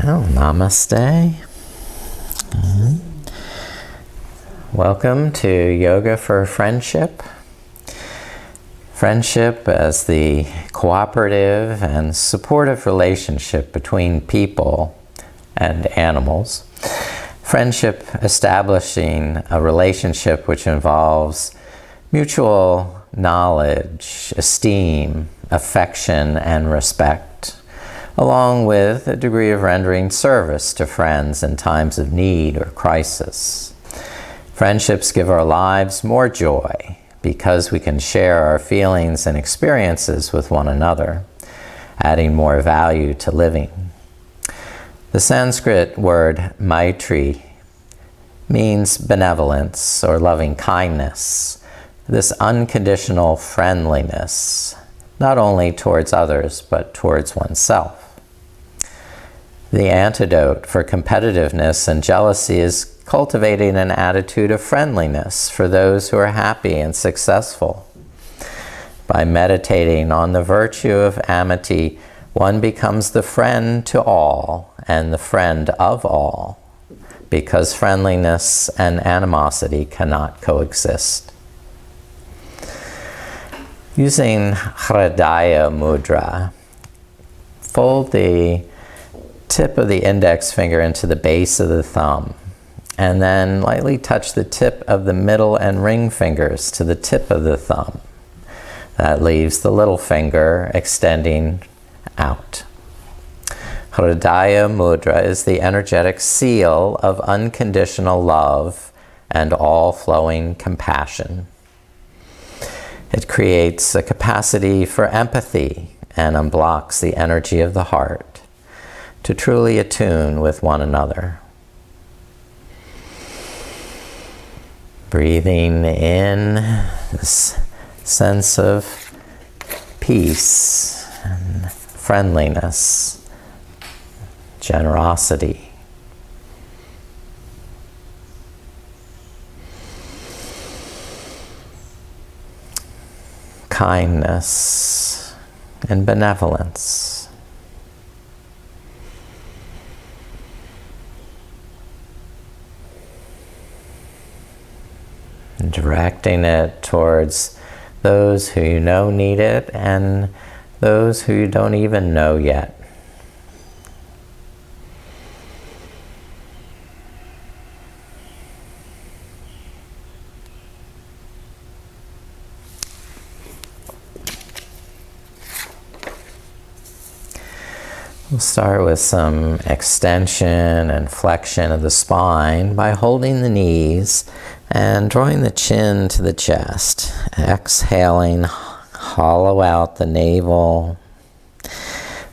Well, namaste. Welcome to Yoga for Friendship. Friendship as the cooperative and supportive relationship between people and animals. Friendship establishing a relationship which involves mutual knowledge, esteem, affection, and respect, along with a degree of rendering service to friends in times of need or crisis. Friendships give our lives more joy because we can share our feelings and experiences with one another, adding more value to living. The Sanskrit word Maitri means benevolence or loving kindness, this unconditional friendliness, not only towards others but towards oneself. The antidote for competitiveness and jealousy is cultivating an attitude of friendliness for those who are happy and successful. By meditating on the virtue of amity, one becomes the friend to all and the friend of all, because friendliness and animosity cannot coexist. Using Hridaya Mudra, fold the tip of the index finger into the base of the thumb, and then lightly touch the tip of the middle and ring fingers to the tip of the thumb. That leaves the little finger extending out. Hridaya Mudra is the energetic seal of unconditional love and all-flowing compassion. It creates a capacity for empathy and unblocks the energy of the heart to truly attune with one another. Breathing in this sense of peace and friendliness, generosity. Kindness and benevolence. And directing it towards those who you know need it and those who you don't even know yet. We'll start with some extension and flexion of the spine by holding the knees and drawing the chin to the chest. Exhaling, hollow out the navel.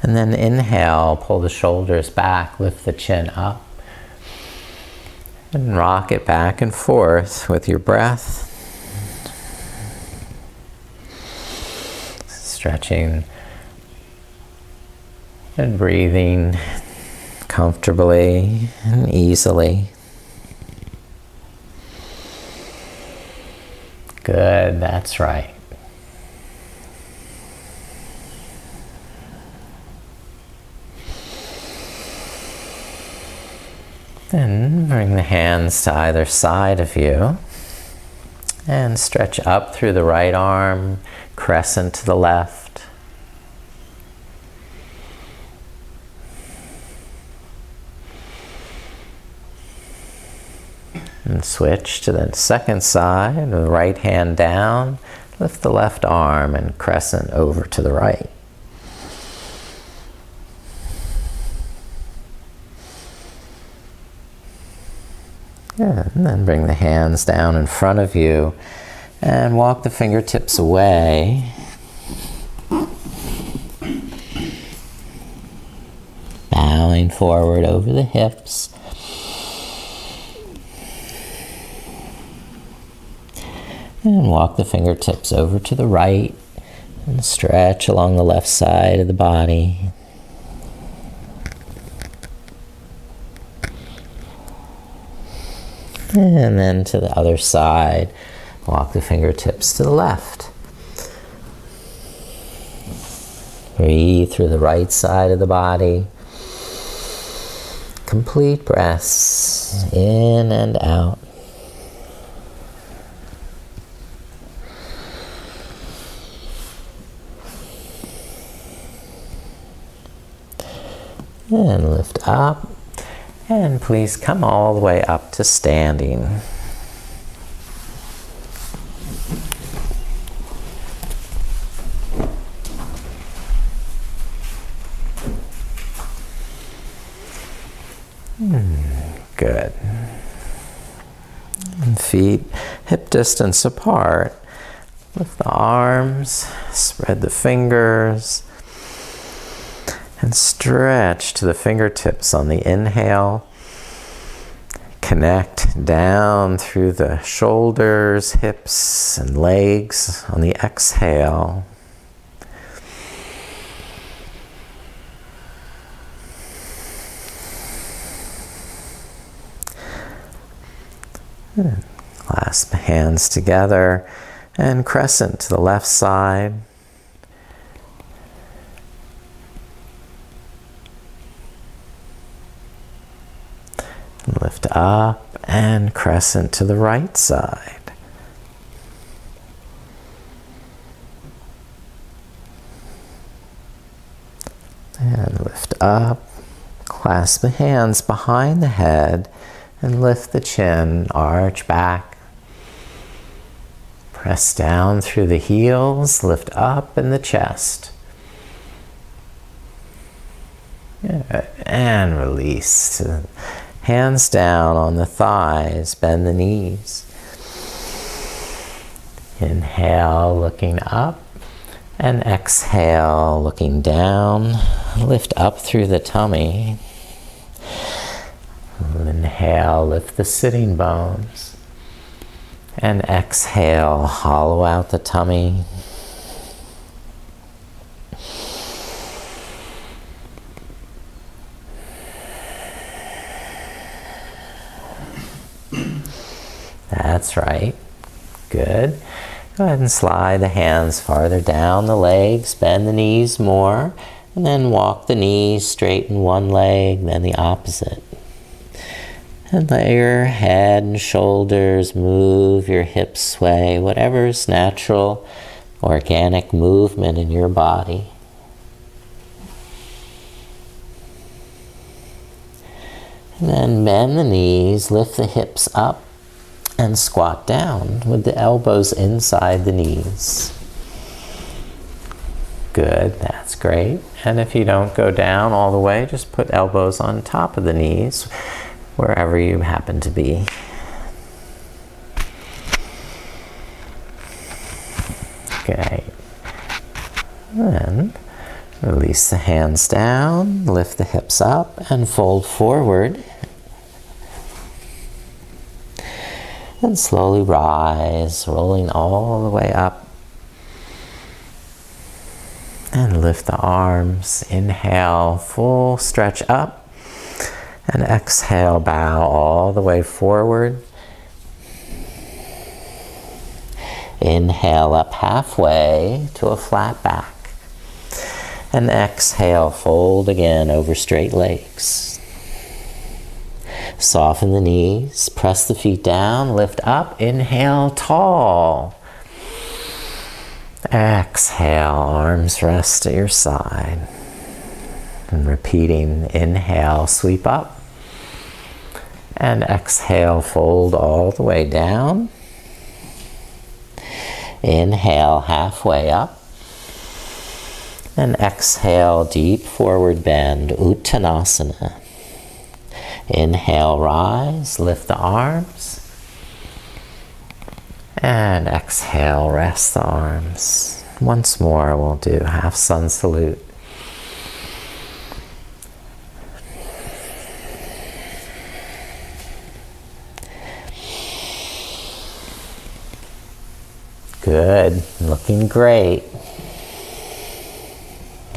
And then inhale, pull the shoulders back, lift the chin up. And rock it back and forth with your breath. Stretching and breathing comfortably and easily. Good, that's right. Then bring the hands to either side of you and stretch up through the right arm, crescent to the left. And switch to the second side, with the right hand down, lift the left arm and crescent over to the right. Yeah, and then bring the hands down in front of you and walk the fingertips away. Bowing forward over the hips. And walk the fingertips over to the right and stretch along the left side of the body. And then to the other side, walk the fingertips to the left. Breathe through the right side of the body. complete breaths in and out. And lift up. And please come all the way up to standing. Good. And feet hip distance apart. Lift the arms, spread the fingers, and stretch to the fingertips on the inhale. Connect down through the shoulders, hips, and legs on the exhale. Clasp hands together and crescent to the left side. Lift up and crescent to the right side. And lift up, clasp the hands behind the head and lift the chin, arch back. Press down through the heels, lift up in the chest. And release. Hands down on the thighs, bend the knees. Inhale, looking up, and exhale, looking down. Lift up through the tummy. Inhale, lift the sitting bones. And exhale, hollow out the tummy. That's right. Good. Go ahead and slide the hands farther down the legs, bend the knees more, and then walk the knees, straighten one leg, then the opposite. And let your head and shoulders move, your hips sway, whatever's natural, organic movement in your body. And then bend the knees, lift the hips up, and squat down with the elbows inside the knees. Good, that's great. And if you don't go down all the way, just put elbows on top of the knees, wherever you happen to be. Okay. And release the hands down, lift the hips up, and fold forward. And slowly rise, rolling all the way up. And lift the arms. Inhale, full stretch up. And exhale, bow all the way forward. Inhale up halfway to a flat back. And exhale, fold again over straight legs. Soften the knees, press the feet down, lift up, inhale, tall. Exhale, arms rest at your side. And repeating, inhale, sweep up. And exhale, fold all the way down. Inhale, halfway up. And exhale, deep forward bend, Uttanasana. Inhale, rise, lift the arms. And exhale, rest the arms. Once more, we'll do half sun salute. Good, looking great.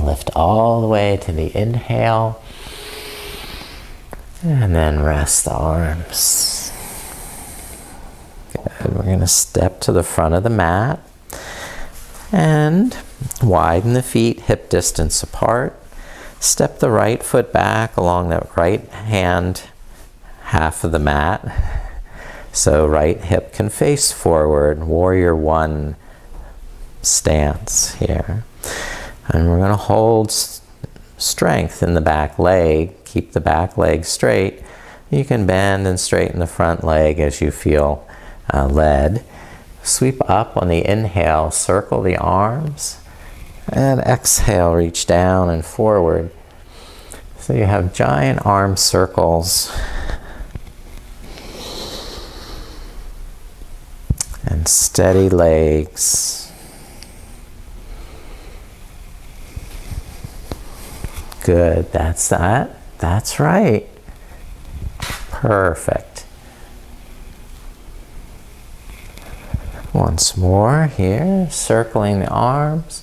Lift all the way to the inhale. And then rest the arms. Good. We're going to step to the front of the mat and widen the feet hip distance apart. Step the right foot back along the right hand half of the mat. So right hip can face forward, warrior one stance here. And we're going to hold strength in the back leg. Keep the back leg straight. You can bend and straighten the front leg as you feel led. Sweep up on the inhale, circle the arms. And exhale, reach down and forward. So you have giant arm circles. And steady legs. Good, that's that. That's right. Perfect. Once more here, circling the arms.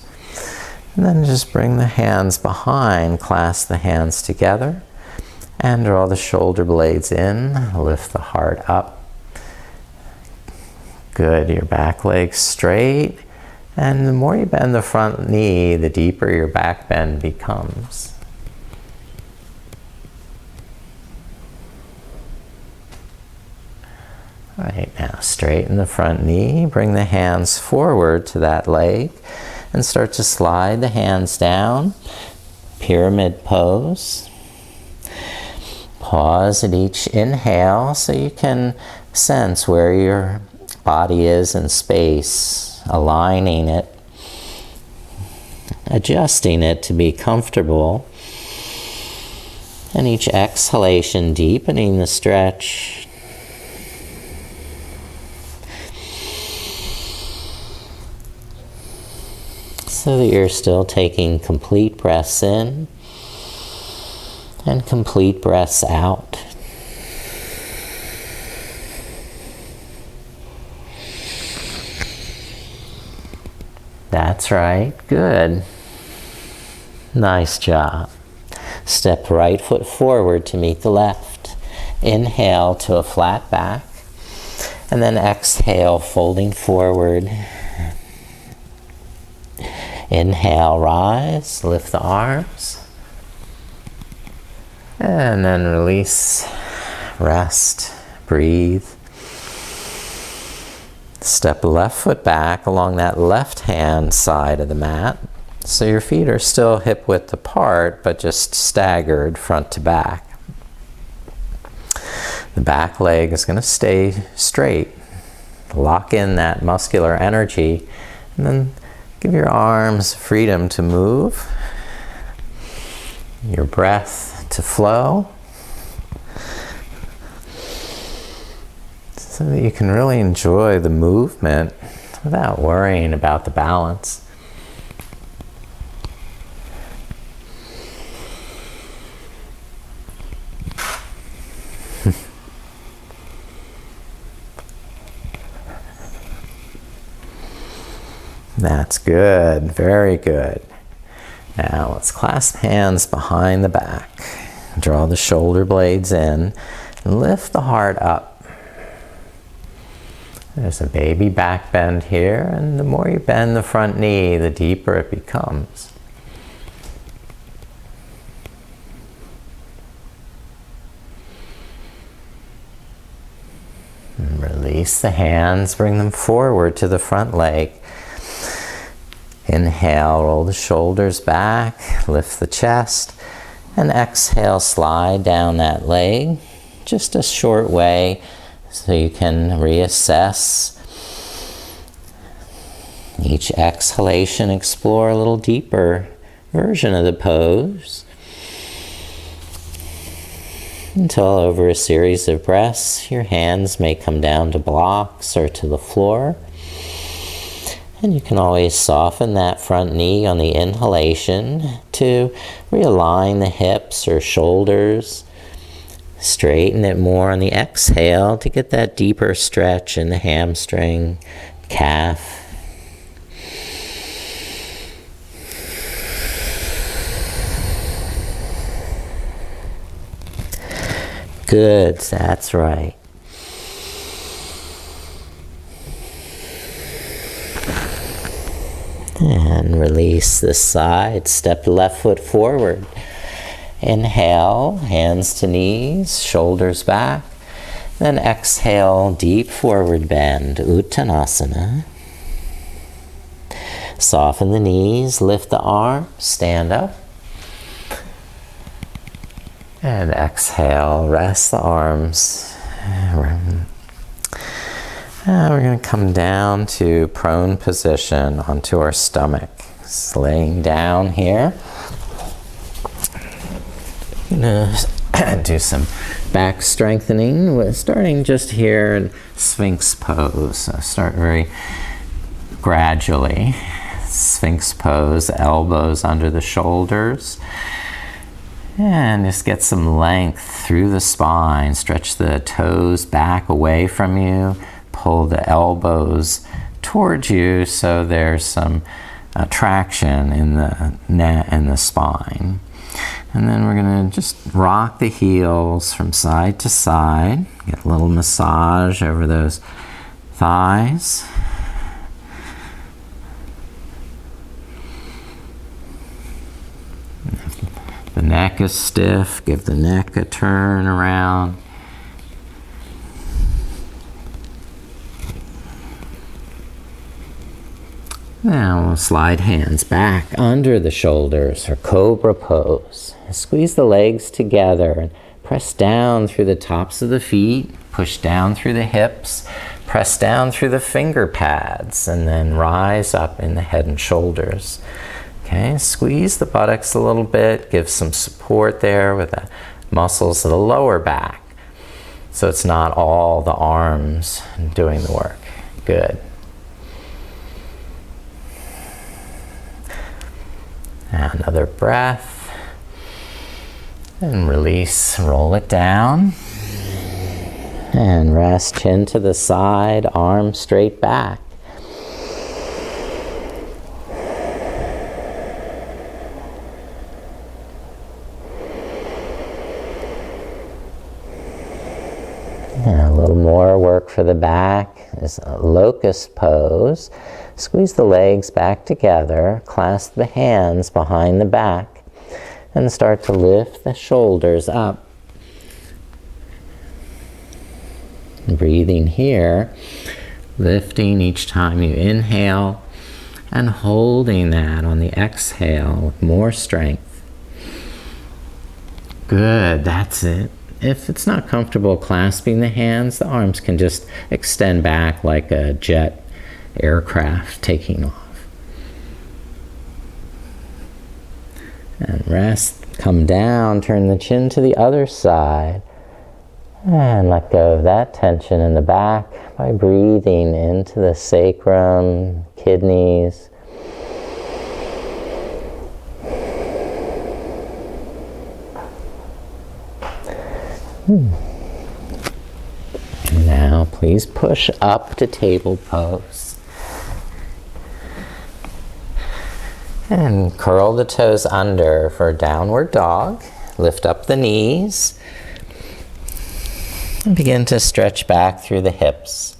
And then just bring the hands behind, clasp the hands together. And draw the shoulder blades in, lift the heart up. Good, your back leg straight. And the more you bend the front knee, the deeper your back bend becomes. All right, now straighten the front knee, bring the hands forward to that leg, and start to slide the hands down, pyramid pose. Pause at each inhale so you can sense where your body is in space, aligning it, adjusting it to be comfortable. And each exhalation, deepening the stretch. So that you're still taking complete breaths in and complete breaths out. That's right, good. Nice job. Step right foot forward to meet the left. Inhale to a flat back, and then exhale, folding forward. Inhale, rise, lift the arms. And then release, rest, breathe. Step the left foot back along that left hand side of the mat. So your feet are still hip width apart, but just staggered front to back. The back leg is going to stay straight. Lock in that muscular energy, and then give your arms freedom to move, your breath to flow, so that you can really enjoy the movement without worrying about the balance. That's good, very good. Now let's clasp hands behind the back. Draw the shoulder blades in and lift the heart up. There's a baby back bend here, and the more you bend the front knee, the deeper it becomes. And release the hands, bring them forward to the front leg. Inhale, roll the shoulders back, lift the chest, and exhale, slide down that leg just a short way so you can reassess. Each exhalation, explore a little deeper version of the pose until over a series of breaths, your hands may come down to blocks or to the floor. And you can always soften that front knee on the inhalation to realign the hips or shoulders. Straighten it more on the exhale to get that deeper stretch in the hamstring, calf. Good, that's right. And release this side, step the left foot forward. Inhale, hands to knees, shoulders back. Then exhale, deep forward bend, Uttanasana. Soften the knees, lift the arms, stand up. And exhale, rest the arms. We're going to come down to prone position onto our stomach. Just laying down here. Going to do some back strengthening. We're starting just here in Sphinx pose. So start very gradually. Sphinx pose, elbows under the shoulders. And just get some length through the spine. Stretch the toes back away from you. Pull the elbows towards you so there's some traction in the spine. And then we're going to just rock the heels from side to side. Get a little massage over those thighs. If the neck is stiff, give the neck a turn around. Now we'll slide hands back under the shoulders for cobra pose. Squeeze the legs together and press down through the tops of the feet, push down through the hips, press down through the finger pads, and then rise up in the head and shoulders. Okay, squeeze the buttocks a little bit, give some support there with the muscles of the lower back. So it's not all the arms doing the work. Good. Another breath. And release, roll it down. And rest, chin to the side, arms straight back. And a little more work for the back is a locust pose. Squeeze the legs back together, clasp the hands behind the back, and start to lift the shoulders up. Breathing here, lifting each time you inhale, and holding that on the exhale with more strength. Good, that's it. If it's not comfortable clasping the hands, the arms can just extend back like a jet aircraft taking off. And rest, come down, turn the chin to the other side, and let go of that tension in the back by breathing into the sacrum, kidneys. Now please push up to table pose. And curl the toes under for downward dog. Lift up the knees. And begin to stretch back through the hips.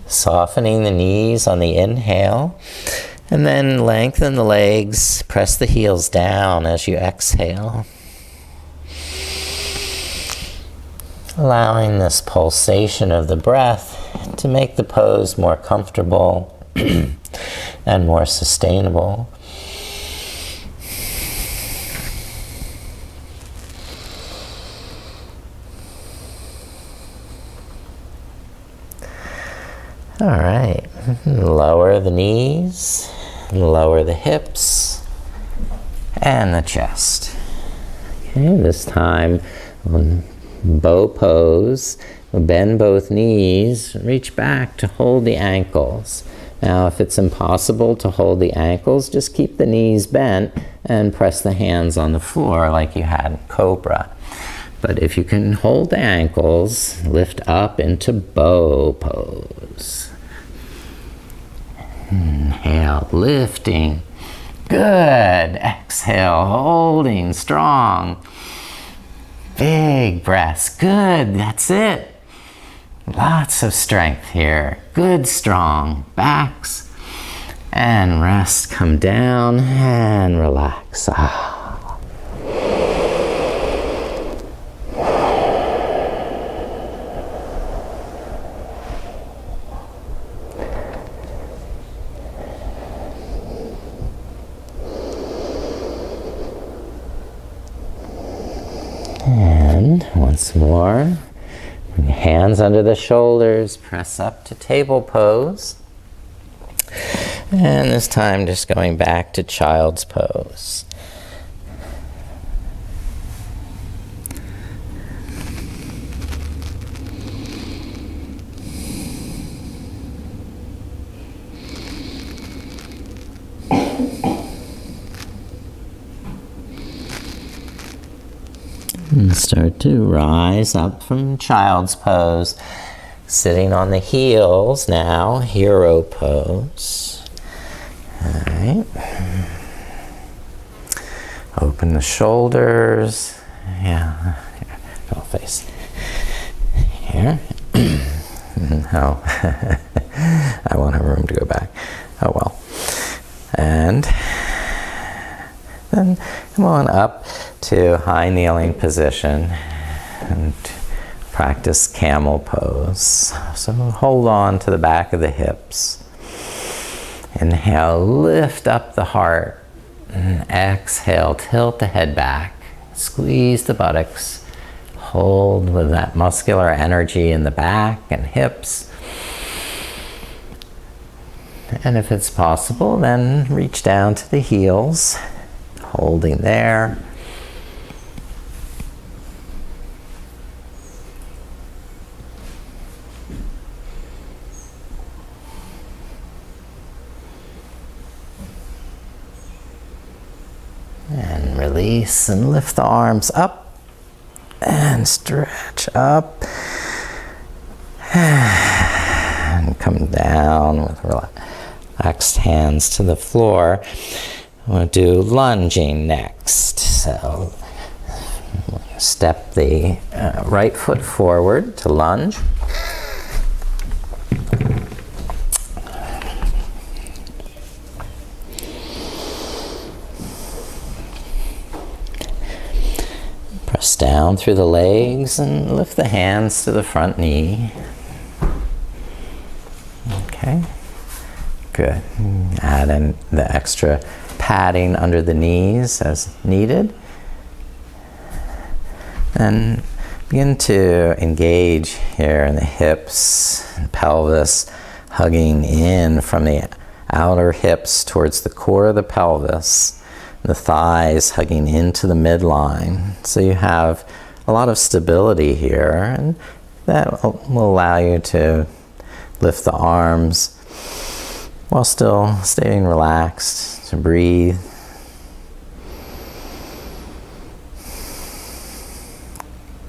Softening the knees on the inhale. And then lengthen the legs. Press the heels down as you exhale. Allowing this pulsation of the breath to make the pose more comfortable and more sustainable. All right, lower the knees, lower the hips, and the chest. Okay, this time on bow pose, bend both knees, reach back to hold the ankles. Now, if it's impossible to hold the ankles, just keep the knees bent and press the hands on the floor like you had in Cobra. But if you can hold the ankles, lift up into bow pose. Inhale, lifting. Good. Exhale, holding strong. Big breaths. Good. That's it. Lots of strength here. Good, strong backs. And rest. Come down and relax. And once more, bring hands under the shoulders, press up to table pose. And this time just going back to child's pose. And start to rise up from child's pose, sitting on the heels now, hero pose. All right. Open the shoulders. Yeah, don't face. Here. Oh, I won't have room to go back. Oh well. And then come on up to high kneeling position and practice camel pose. So hold on to the back of the hips. Inhale, lift up the heart. And exhale, tilt the head back. Squeeze the buttocks. Hold with that muscular energy in the back and hips. And if it's possible, then reach down to the heels. Holding there. And release and lift the arms up and stretch up and come down with relaxed hands to the floor. We'll do lunging next. So step the right foot forward to lunge. Press down through the legs and lift the hands to the front knee. Okay, good. Add in the extra padding under the knees as needed. And begin to engage here in the hips and pelvis, hugging in from the outer hips towards the core of the pelvis, the thighs hugging into the midline. So you have a lot of stability here, and that will allow you to lift the arms while still staying relaxed, to breathe.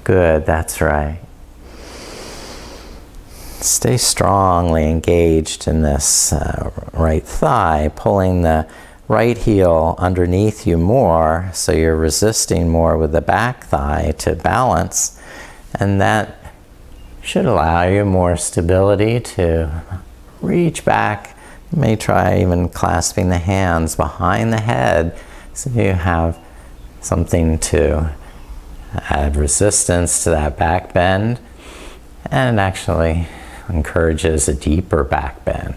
Good, that's right. Stay strongly engaged in this right thigh, pulling the right heel underneath you more, so you're resisting more with the back thigh to balance, and that should allow you more stability to reach back. You may try even clasping the hands behind the head so you have something to add resistance to that back bend, and it actually encourages a deeper back bend.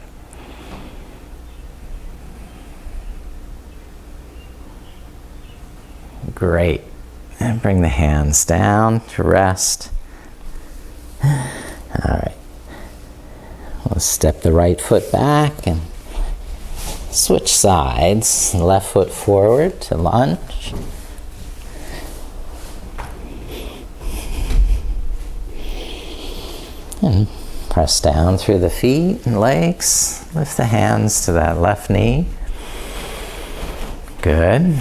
Great. And bring the hands down to rest. All right. We'll step the right foot back and switch sides. Left foot forward to lunge. And press down through the feet and legs. Lift the hands to that left knee. Good.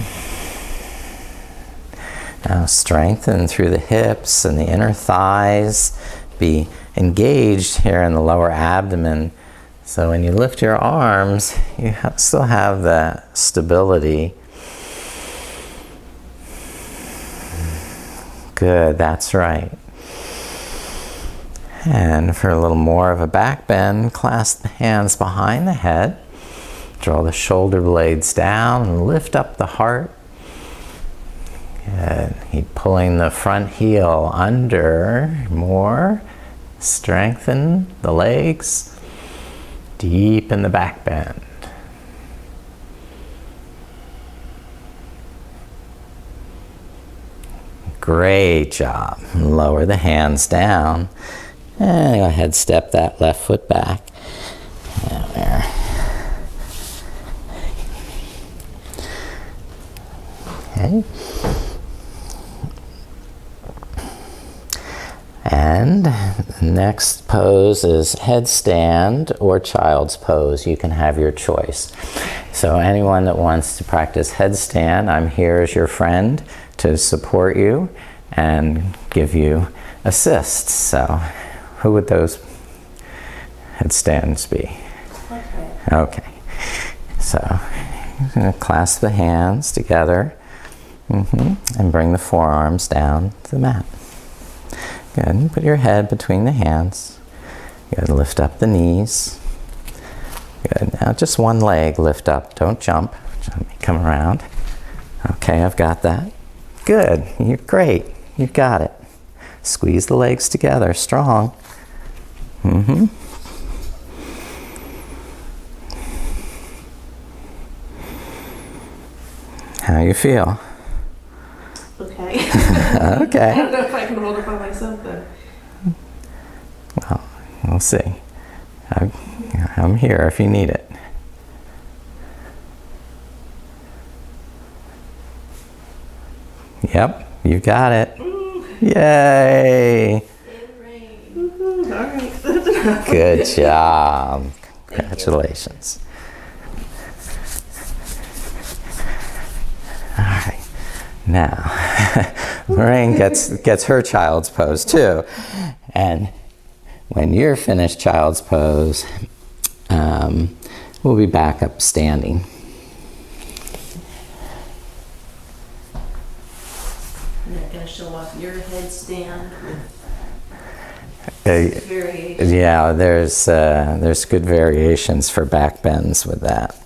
Now strengthen through the hips and the inner thighs. Be engaged here in the lower abdomen. So when you lift your arms, you still have the stability. Good, that's right. And for a little more of a back bend, clasp the hands behind the head. Draw the shoulder blades down and lift up the heart. Good. Keep pulling the front heel under more. Strengthen the legs. Deepen the back bend. Great job. Lower the hands down. And go ahead, step that left foot back. There. Okay. And the next pose is headstand or child's pose. You can have your choice. So anyone that wants to practice headstand, I'm here as your friend to support you and give you assists. So who would those headstands be? Okay. So you're going to clasp the hands together and bring the forearms down to the mat. Good. Put your head between the hands. Good. Lift up the knees. Good. Now just one leg lift up. Don't jump. Let me come around. Okay, I've got that. Good. You're great. You've got it. Squeeze the legs together. Strong. How you feel? Okay. Okay. I don't know if I can hold it by myself then. Well, we'll see. I'm here if you need it. Yep, you got it. Ooh. Yay! It rained. All right, that's enough. Good job. Congratulations. All right. Now, Lorraine gets her child's pose too. And when you're finished child's pose, we'll be back up standing. I'm not going to show off your headstand with variations. Yeah, there's good variations for back bends with that.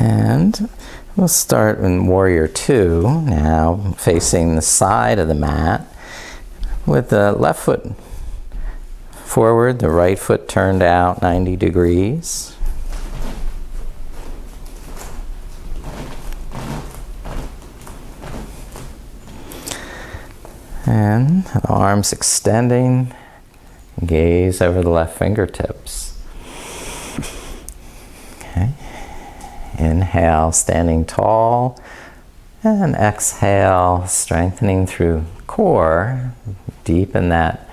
And we'll start in Warrior 2 now, facing the side of the mat with the left foot forward, the right foot turned out 90 degrees. And the arms extending, gaze over the left fingertips. Okay. Inhale, standing tall, and exhale, strengthening through core, deepen that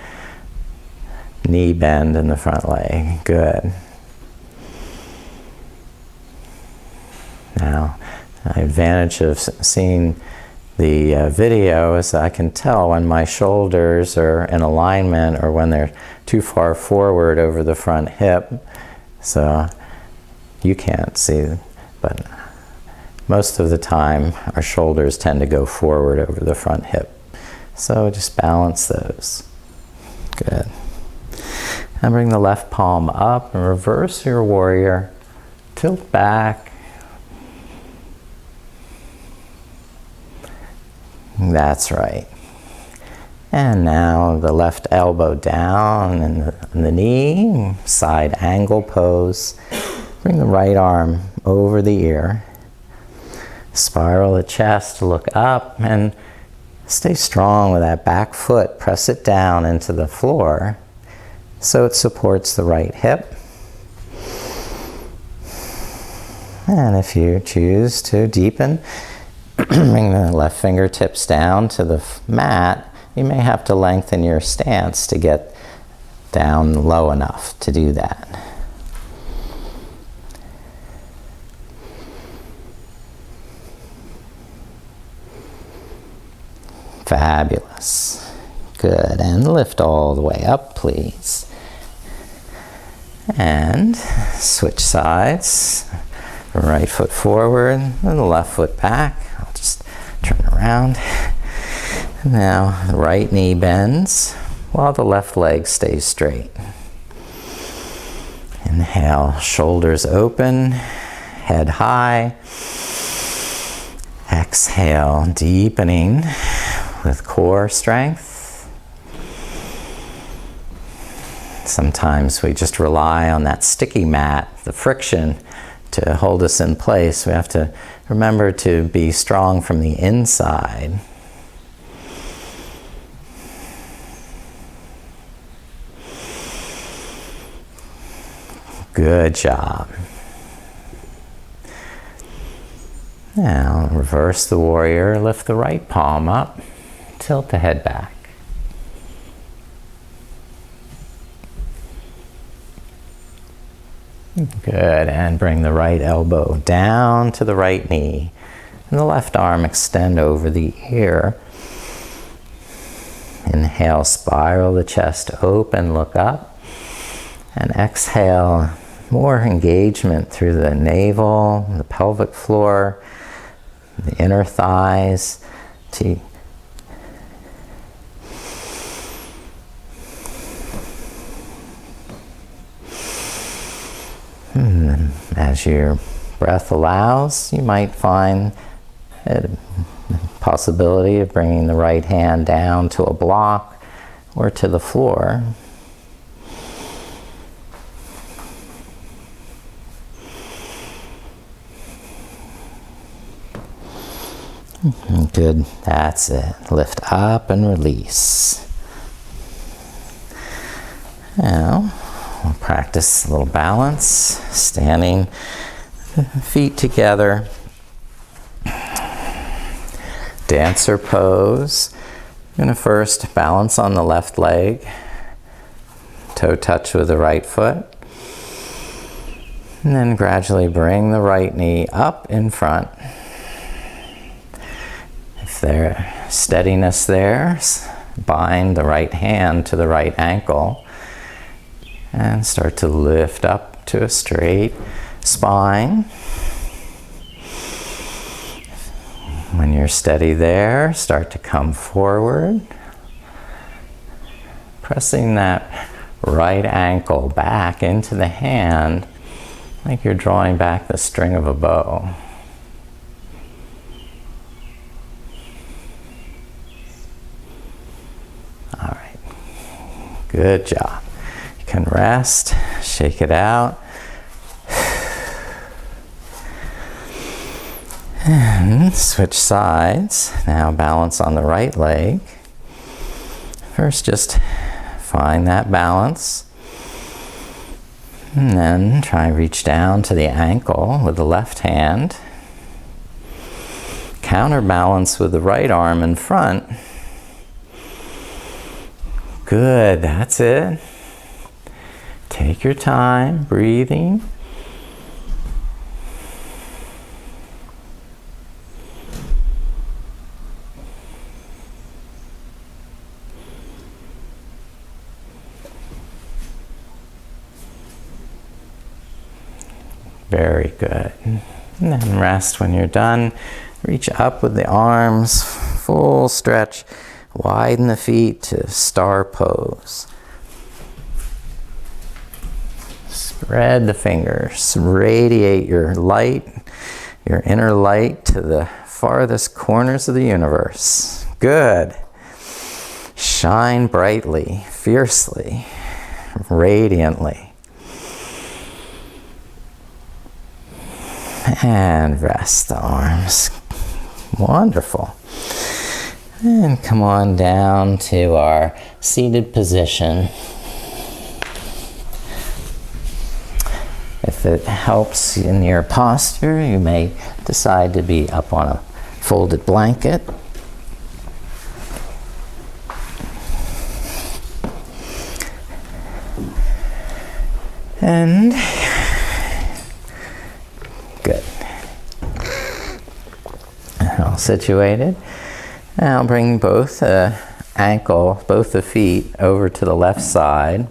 knee bend in the front leg. Good. Now, the advantage of seeing the video is I can tell when my shoulders are in alignment or when they're too far forward over the front hip. So you can't see, but most of the time our shoulders tend to go forward over the front hip. So just balance those. Good. And bring the left palm up and reverse your warrior. Tilt back. That's right. And now the left elbow down and the knee, side angle pose. Bring the right arm over the ear. Spiral the chest, look up, and stay strong with that back foot. Press it down into the floor so it supports the right hip. And if you choose to deepen, bring the left fingertips down to the mat. You may have to lengthen your stance to get down low enough to do that. Fabulous. Good. And lift all the way up, please. And switch sides. Right foot forward and the left foot back. I'll just turn around. And now the right knee bends while the left leg stays straight. Inhale, shoulders open, head high. Exhale, deepening with core strength. Sometimes we just rely on that sticky mat, the friction, to hold us in place. We have to remember to be strong from the inside. Good job. Now, reverse the warrior, lift the right palm up, tilt the head back. Good, and bring the right elbow down to the right knee, and the left arm extend over the ear. Inhale, spiral the chest open, look up, and exhale, more engagement through the navel, the pelvic floor, the inner thighs. As your breath allows, you might find a possibility of bringing the right hand down to a block or to the floor. Good, that's it. Lift up and release. Now, we'll practice a little balance, standing, feet together. Dancer pose. I'm going to first balance on the left leg, toe touch with the right foot, and then gradually bring the right knee up in front. If there's steadiness there, bind the right hand to the right ankle and start to lift up to a straight spine. When you're steady there, start to come forward, pressing that right ankle back into the hand like you're drawing back the string of a bow. All right, good job. You can rest, shake it out. And switch sides. Now balance on the right leg. First, just find that balance. And then try reach down to the ankle with the left hand. Counterbalance with the right arm in front. Good, that's it. Take your time, breathing. Very good. And then rest when you're done. Reach up with the arms, full stretch. Widen the feet to star pose. Spread the fingers. Radiate your light, your inner light to the farthest corners of the universe. Good. Shine brightly, fiercely, radiantly. And rest the arms. Wonderful. And come on down to our seated position. If it helps in your posture, you may decide to be up on a folded blanket. And good. All situated. Now bring both both the feet over to the left side.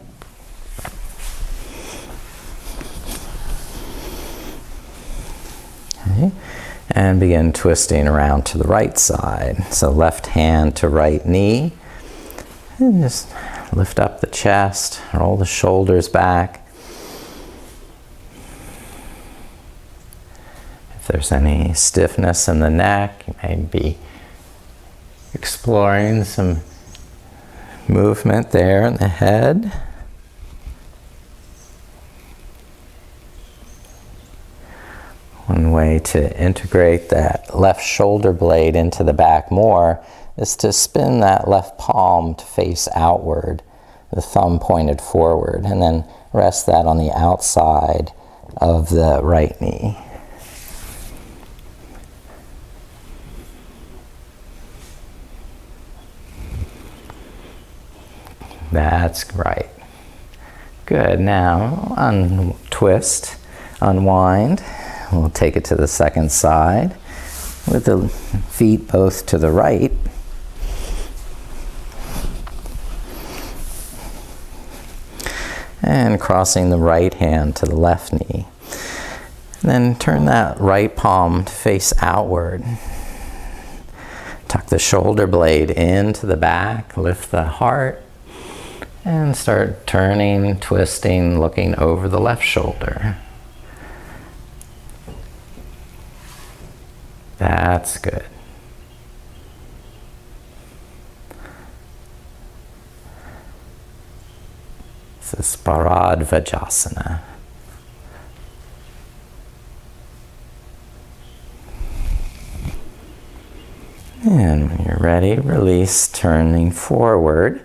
Okay. And begin twisting around to the right side. So left hand to right knee. And just lift up the chest, roll the shoulders back. If there's any stiffness in the neck, you may be exploring some movement there in the head. way to integrate that left shoulder blade into the back more is to spin that left palm to face outward, the thumb pointed forward, and then rest that on the outside of the right knee. That's right. Good. Now, untwist, unwind. We'll take it to the second side with the feet both to the right. And crossing the right hand to the left knee. And then turn that right palm to face outward. Tuck the shoulder blade into the back, lift the heart, and start turning, twisting, looking over the left shoulder. That's good. This is Paradvajasana. And when you're ready, release, turning forward.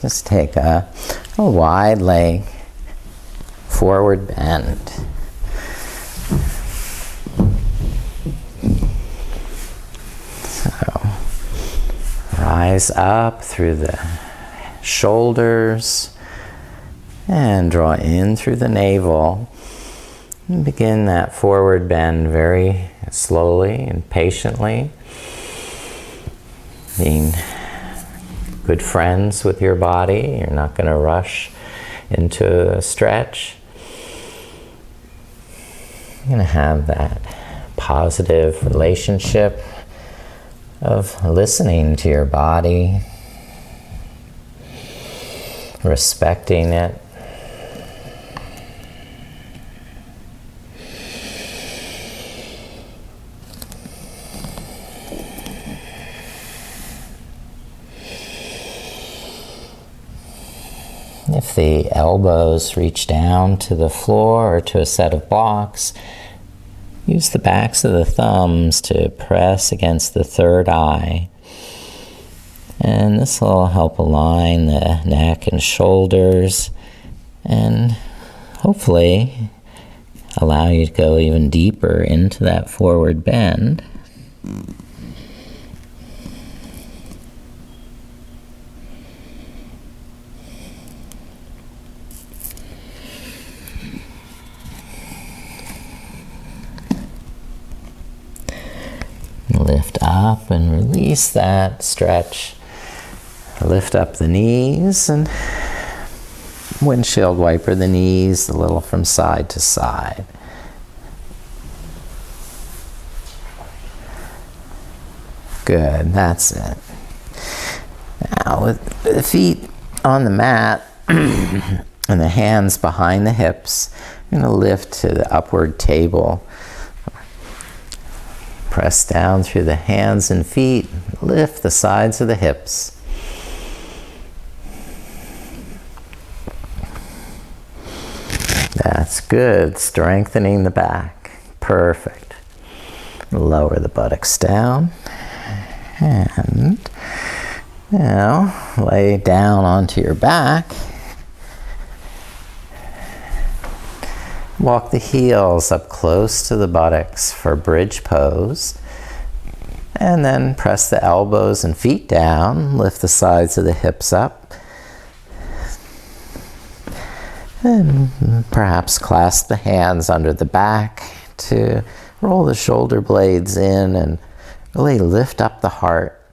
Just take a wide leg, forward bend. So, rise up through the shoulders and draw in through the navel. And begin that forward bend very slowly and patiently. Being good friends with your body. You're not going to rush into a stretch. You're going to have that positive relationship of listening to your body, respecting it. If the elbows reach down to the floor or to a set of blocks, use the backs of the thumbs to press against the third eye. And this will help align the neck and shoulders and hopefully allow you to go even deeper into that forward bend. Lift up and release that stretch. Lift up the knees and windshield wiper the knees a little from side to side. Good, that's it. Now with the feet on the mat and the hands behind the hips, I'm going to lift to the upward table. Press down through the hands and feet, lift the sides of the hips. That's good, strengthening the back. Perfect. Lower the buttocks down. And now lay down onto your back. Walk the heels up close to the buttocks for bridge pose. And then press the elbows and feet down. Lift the sides of the hips up. And perhaps clasp the hands under the back to roll the shoulder blades in and really lift up the heart.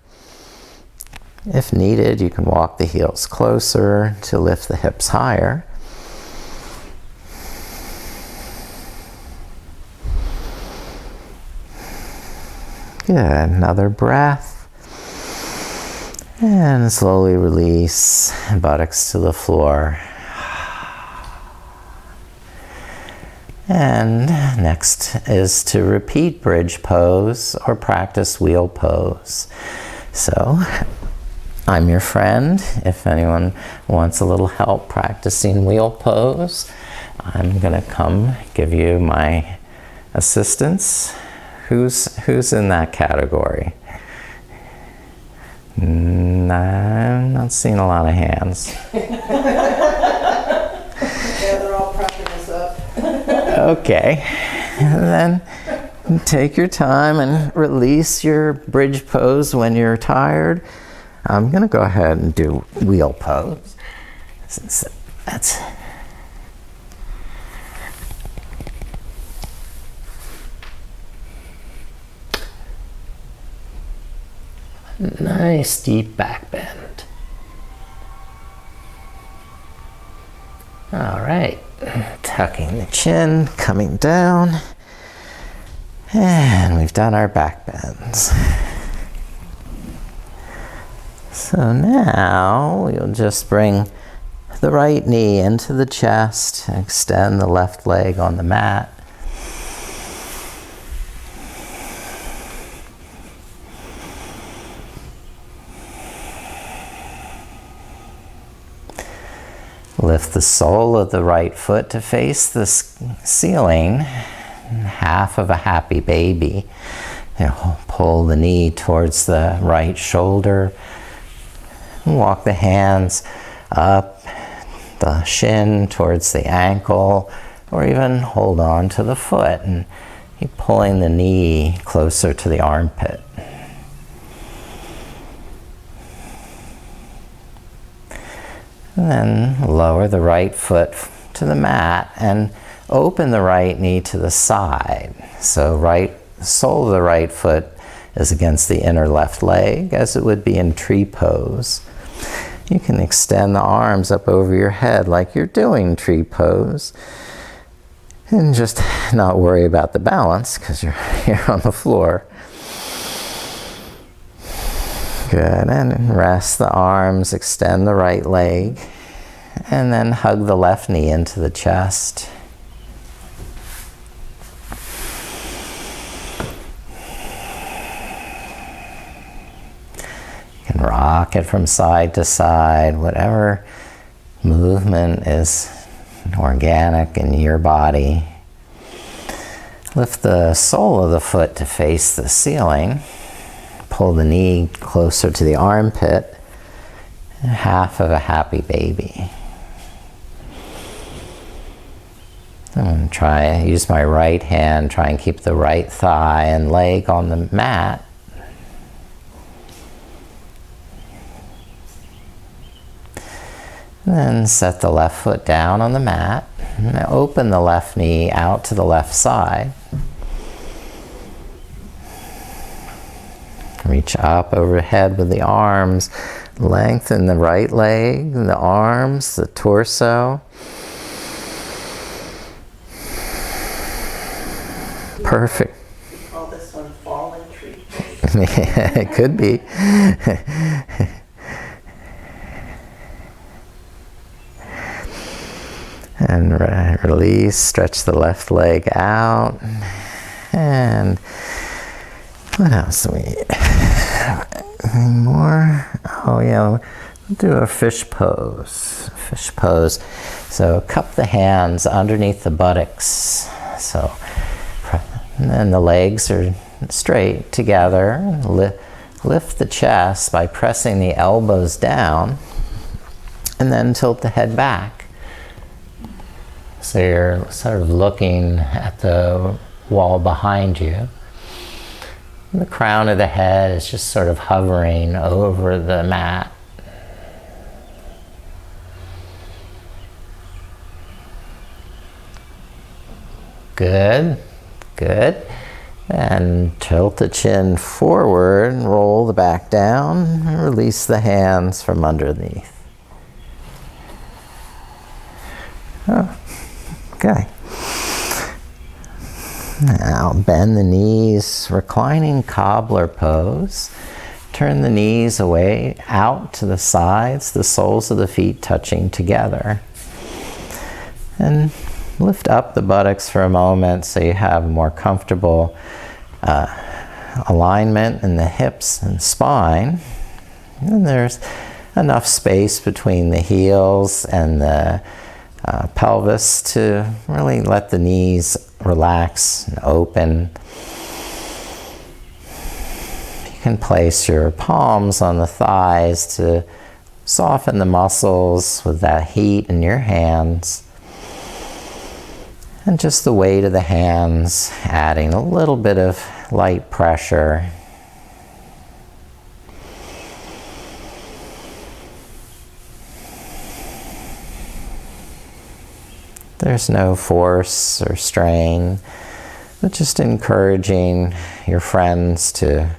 If needed, you can walk the heels closer to lift the hips higher. Good, another breath. And slowly release, buttocks to the floor. And next is to repeat bridge pose or practice wheel pose. So, I'm your friend. If anyone wants a little help practicing wheel pose, I'm going to come give you my assistance. Who's in that category? I'm not seeing a lot of hands. Yeah, they're all propping us up. Okay. And then take your time and release your bridge pose when you're tired. I'm going to go ahead and do wheel pose. That's nice deep back bend. All right, tucking the chin, coming down, and we've done our back bends. So now we'll just bring the right knee into the chest, extend the left leg on the mat. Lift the sole of the right foot to face the ceiling, half of a happy baby. Pull the knee towards the right shoulder. Walk the hands up the shin towards the ankle, or even hold on to the foot and keep pulling the knee closer to the armpit. And then lower the right foot to the mat and open the right knee to the side. So the sole of the right foot is against the inner left leg, as it would be in tree pose. You can extend the arms up over your head like you're doing tree pose. And just not worry about the balance because you're on the floor. Good, and rest the arms, extend the right leg, and then hug the left knee into the chest. You can rock it from side to side, whatever movement is organic in your body. Lift the sole of the foot to face the ceiling. Pull the knee closer to the armpit, half of a happy baby. I'm going to use my right hand, try and keep the right thigh and leg on the mat. And then set the left foot down on the mat, and open the left knee out to the left side. Reach up overhead with the arms. Lengthen the right leg, the arms, the torso. Perfect. Call this one fallen tree. It could be. And release, stretch the left leg out. And what else do we need? Any more? Oh yeah, we'll do a fish pose. Fish pose. So cup the hands underneath the buttocks. So, and then the legs are straight together. Lift the chest by pressing the elbows down, and then tilt the head back. So you're sort of looking at the wall behind you. The crown of the head is just sort of hovering over the mat. Good, good. And tilt the chin forward, roll the back down, and release the hands from underneath. Oh, okay. Now bend the knees, reclining cobbler pose. Turn the knees away out to the sides, the soles of the feet touching together. And lift up the buttocks for a moment so you have a more comfortable alignment in the hips and spine. And there's enough space between the heels and the pelvis to really let the knees relax and open. You can place your palms on the thighs to soften the muscles with that heat in your hands. And just the weight of the hands adding a little bit of light pressure. There's no force or strain, but just encouraging your friends to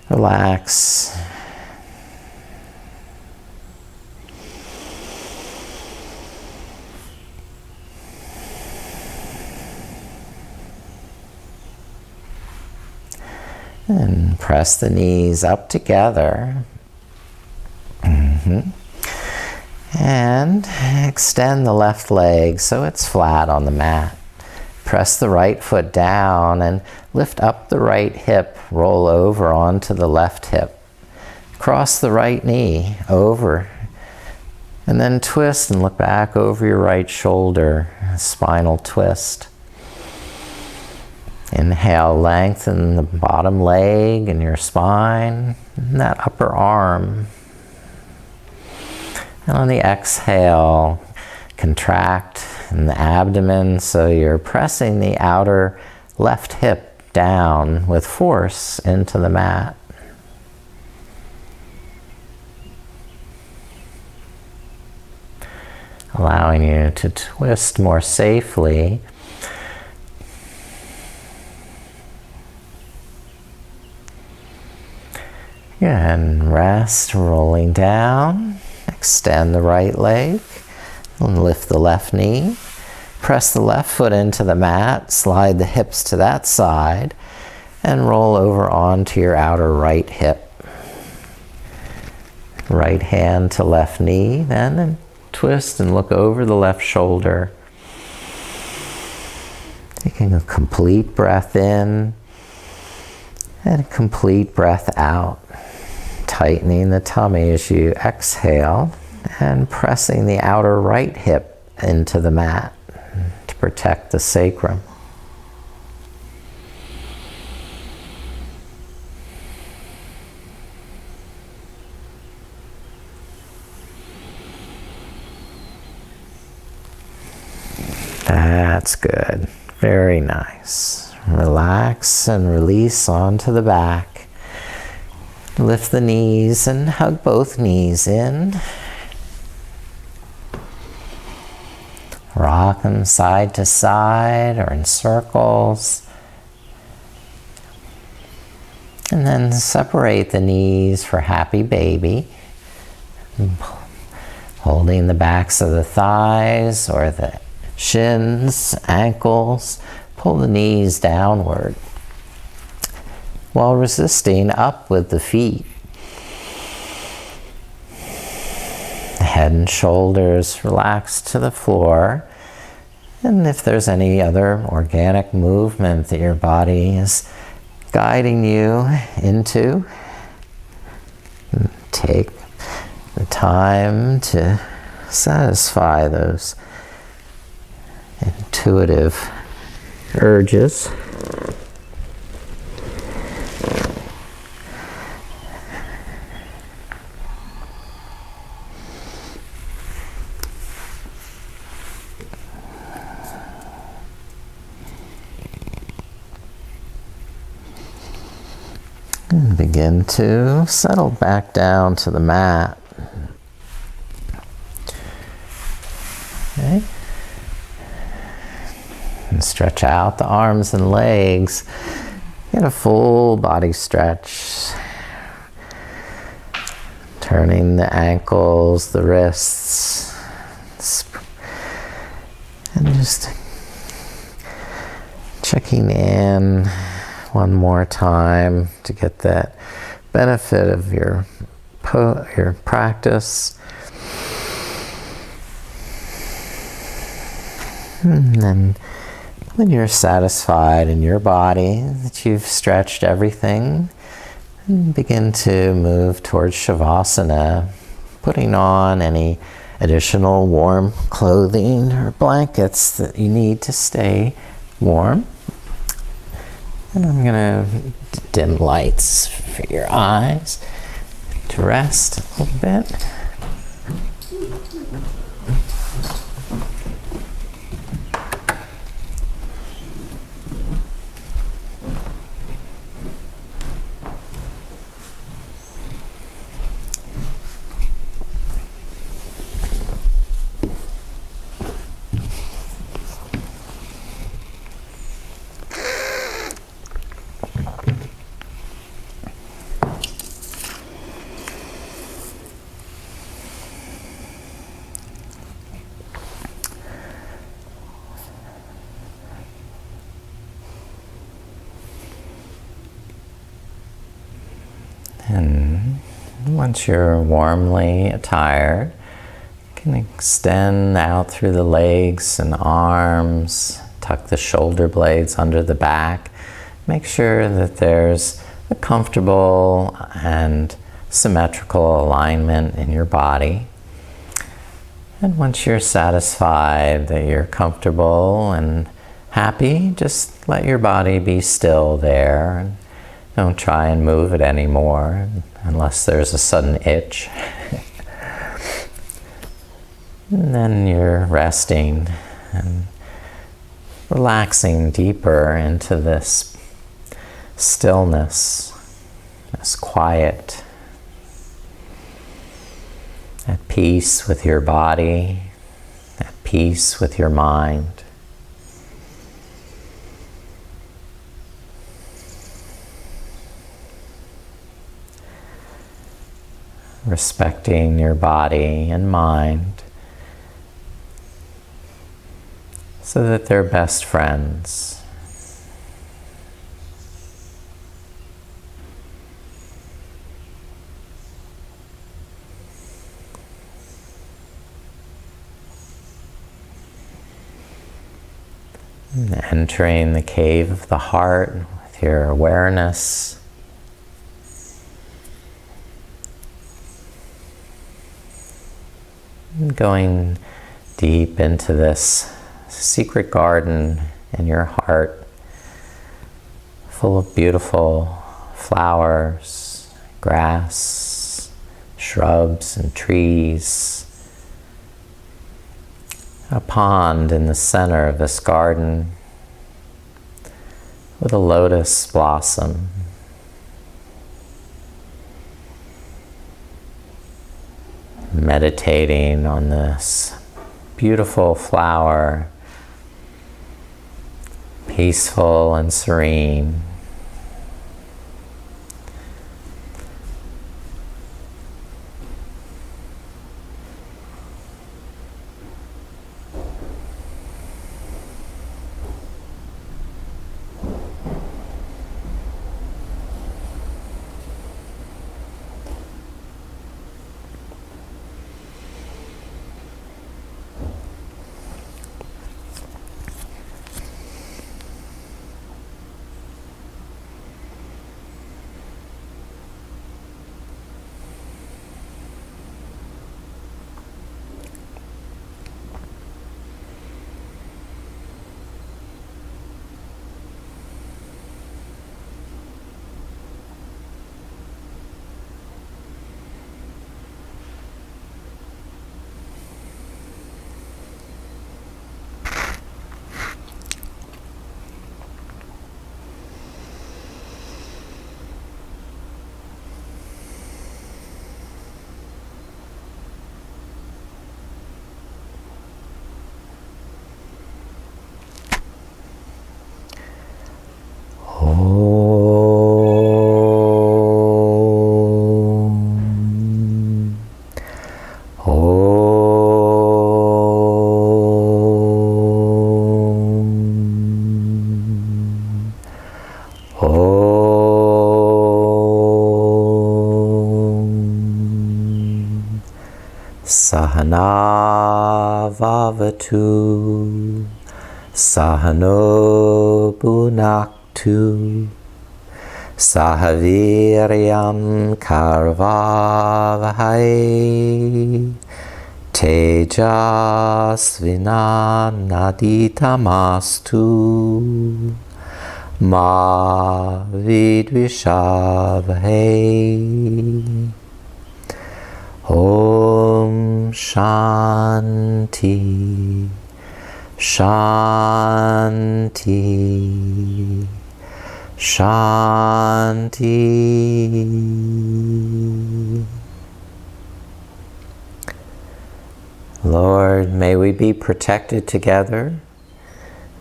relax. And press the knees up together. And extend the left leg so it's flat on the mat. Press the right foot down and lift up the right hip. Roll over onto the left hip. Cross the right knee over. And then twist and look back over your right shoulder. A spinal twist. Inhale, lengthen the bottom leg and your spine and that upper arm. And on the exhale, contract in the abdomen so you're pressing the outer left hip down with force into the mat. Allowing you to twist more safely. And rest, rolling down. Extend the right leg and lift the left knee. Press the left foot into the mat, slide the hips to that side, and roll over onto your outer right hip. Right hand to left knee, then twist and look over the left shoulder. Taking a complete breath in and a complete breath out. Tightening the tummy as you exhale and pressing the outer right hip into the mat to protect the sacrum. That's good. Very nice. Relax and release onto the back. Lift the knees and hug both knees in. Rock them side to side or in circles. And then separate the knees for happy baby. Holding the backs of the thighs or the shins, ankles. Pull the knees downward, while resisting up with the feet. The head and shoulders relax to the floor. And if there's any other organic movement that your body is guiding you into, take the time to satisfy those intuitive urges. And begin to settle back down to the mat. Okay. And stretch out the arms and legs. Get a full body stretch. Turning the ankles, the wrists. And just checking in one more time to get that benefit of your practice. And then when you're satisfied in your body that you've stretched everything, begin to move towards Shavasana, putting on any additional warm clothing or blankets that you need to stay warm. And I'm going to dim lights for your eyes to rest a little bit. And once you're warmly attired, you can extend out through the legs and arms, tuck the shoulder blades under the back. Make sure that there's a comfortable and symmetrical alignment in your body. And once you're satisfied that you're comfortable and happy, just let your body be still there. Don't try and move it anymore unless there's a sudden itch. And then you're resting and relaxing deeper into this stillness, this quiet, at peace with your body, at peace with your mind. Respecting your body and mind so that they're best friends. And entering the cave of the heart with your awareness. Going deep into this secret garden in your heart, full of beautiful flowers, grass, shrubs, and trees. A pond in the center of this garden with a lotus blossom. Meditating on this beautiful flower, peaceful and serene. Sahana vavatu, sahano bhunaktu, sahaviryam karvavahai, Tejasvinanaditamastu ma vidvishavahai. Om Shanti Shanti Shanti. Lord, may we be protected together.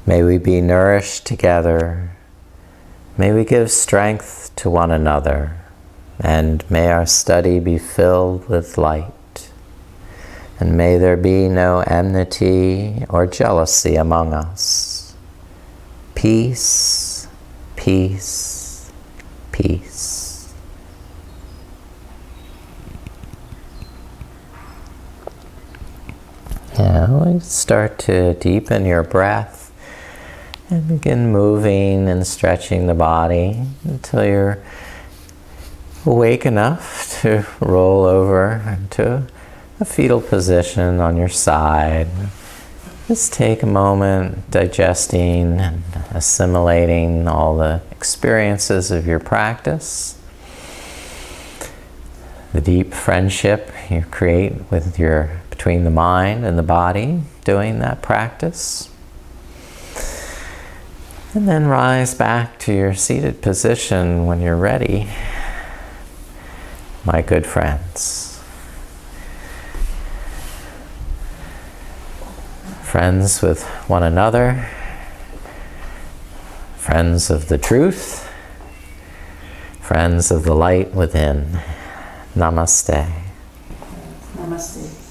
May we be nourished together. May we give strength to one another. And may our study be filled with light. And may there be no enmity or jealousy among us. Peace, peace, peace. Now we start to deepen your breath and begin moving and stretching the body until you're awake enough to roll over into a fetal position on your side. Just take a moment digesting and assimilating all the experiences of your practice. The deep friendship you create with between the mind and the body doing that practice. And then rise back to your seated position when you're ready. My good friends. Friends with one another. Friends of the truth. Friends of the light within. Namaste. Namaste.